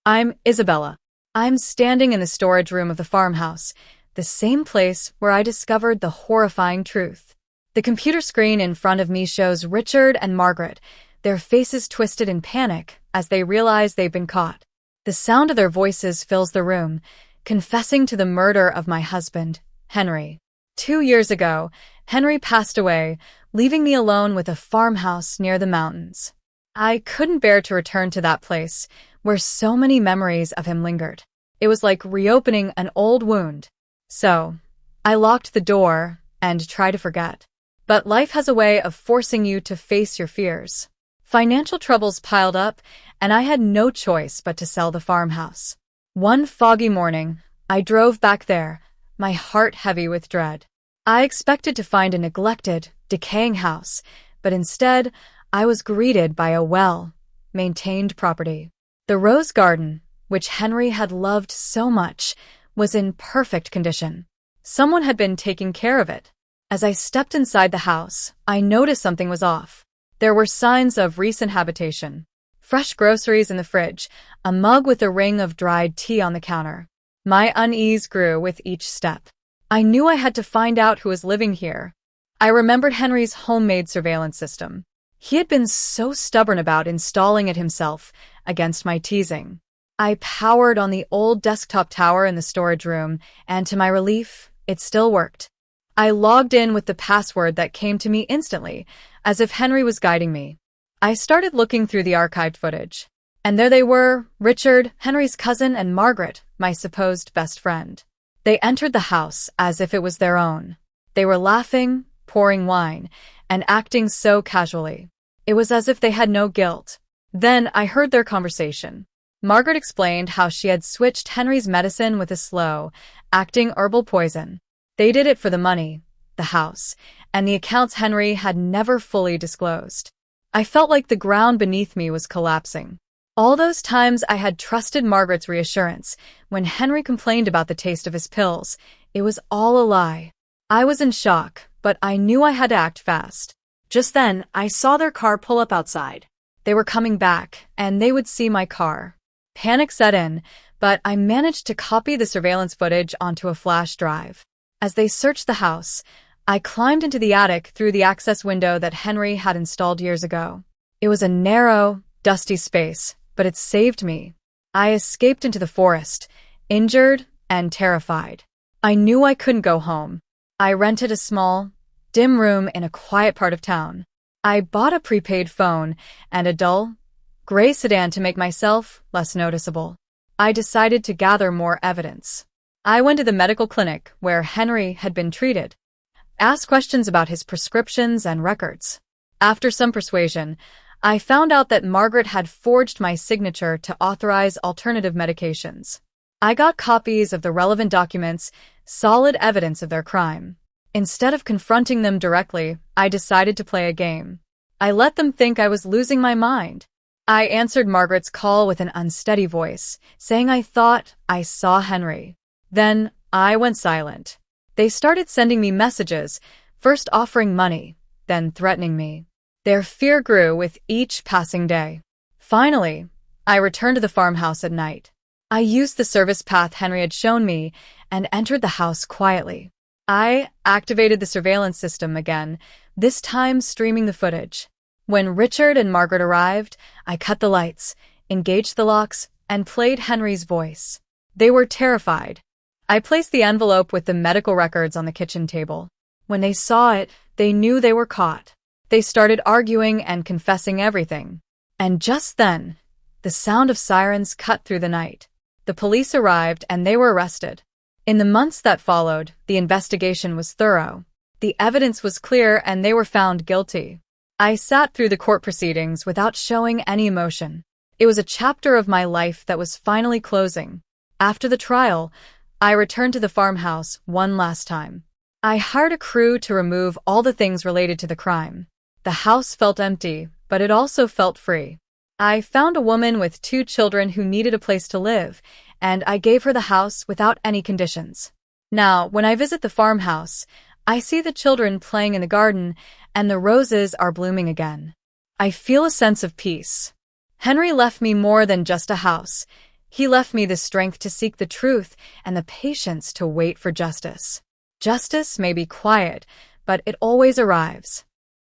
I'm Isabella. I'm standing in the storage room of the farmhouse, the same place where I discovered the horrifying truth. The computer screen in front of me shows Richard and Margaret, their faces twisted in panic as they realize they've been caught. The sound of their voices fills the room, confessing to the murder of my husband, Henry. 2 years ago, Henry passed away, leaving me alone with a farmhouse near the mountains. I couldn't bear to return to that place, where so many memories of him lingered. It was like reopening an old wound. So, I locked the door and tried to forget. But life has a way of forcing you to face your fears. Financial troubles piled up, and I had no choice but to sell the farmhouse. One foggy morning, I drove back there, my heart heavy with dread. I expected to find a neglected, decaying house, but instead, I was greeted by a well-maintained property. The rose garden, which Henry had loved so much, was in perfect condition. Someone had been taking care of it. As I stepped inside the house, I noticed something was off. There were signs of recent habitation. Fresh groceries in the fridge, a mug with a ring of dried tea on the counter. My unease grew with each step. I knew I had to find out who was living here. I remembered Henry's homemade surveillance system. He had been so stubborn about installing it himself, against my teasing. I powered on the old desktop tower in the storage room, and to my relief, it still worked. I logged in with the password that came to me instantly, as if Henry was guiding me. I started looking through the archived footage. And there they were, Richard, Henry's cousin, and Margaret, my supposed best friend. They entered the house as if it was their own. They were laughing, pouring wine, and acting so casually. It was as if they had no guilt. Then I heard their conversation. Margaret explained how she had switched Henry's medicine with a slow, acting herbal poison. They did it for the money, the house, and the accounts Henry had never fully disclosed. I felt like the ground beneath me was collapsing. All those times I had trusted Margaret's reassurance, when Henry complained about the taste of his pills, it was all a lie. I was in shock, but I knew I had to act fast. Just then, I saw their car pull up outside. They were coming back, and they would see my car. Panic set in, but I managed to copy the surveillance footage onto a flash drive. As they searched the house, I climbed into the attic through the access window that Henry had installed years ago. It was a narrow, dusty space, but it saved me. I escaped into the forest, injured and terrified. I knew I couldn't go home. I rented a small, dim room in a quiet part of town. I bought a prepaid phone and a dull, gray sedan to make myself less noticeable. I decided to gather more evidence. I went to the medical clinic where Henry had been treated, asked questions about his prescriptions and records. After some persuasion, I found out that Margaret had forged my signature to authorize alternative medications. I got copies of the relevant documents, solid evidence of their crime. Instead of confronting them directly, I decided to play a game. I let them think I was losing my mind. I answered Margaret's call with an unsteady voice, saying I thought I saw Henry. Then I went silent. They started sending me messages, first offering money, then threatening me. Their fear grew with each passing day. Finally, I returned to the farmhouse at night. I used the service path Henry had shown me and entered the house quietly. I activated the surveillance system again, this time streaming the footage. When Richard and Margaret arrived, I cut the lights, engaged the locks, and played Henry's voice. They were terrified. I placed the envelope with the medical records on the kitchen table. When they saw it, they knew they were caught. They started arguing and confessing everything. And just then, the sound of sirens cut through the night. The police arrived and they were arrested. In the months that followed, the investigation was thorough. The evidence was clear and they were found guilty. I sat through the court proceedings without showing any emotion. It was a chapter of my life that was finally closing. After the trial, I returned to the farmhouse one last time. I hired a crew to remove all the things related to the crime. The house felt empty, but it also felt free. I found a woman with 2 children who needed a place to live, and I gave her the house without any conditions. Now, when I visit the farmhouse, I see the children playing in the garden, and the roses are blooming again. I feel a sense of peace. Henry left me more than just a house. He left me the strength to seek the truth and the patience to wait for justice. Justice may be quiet, but it always arrives.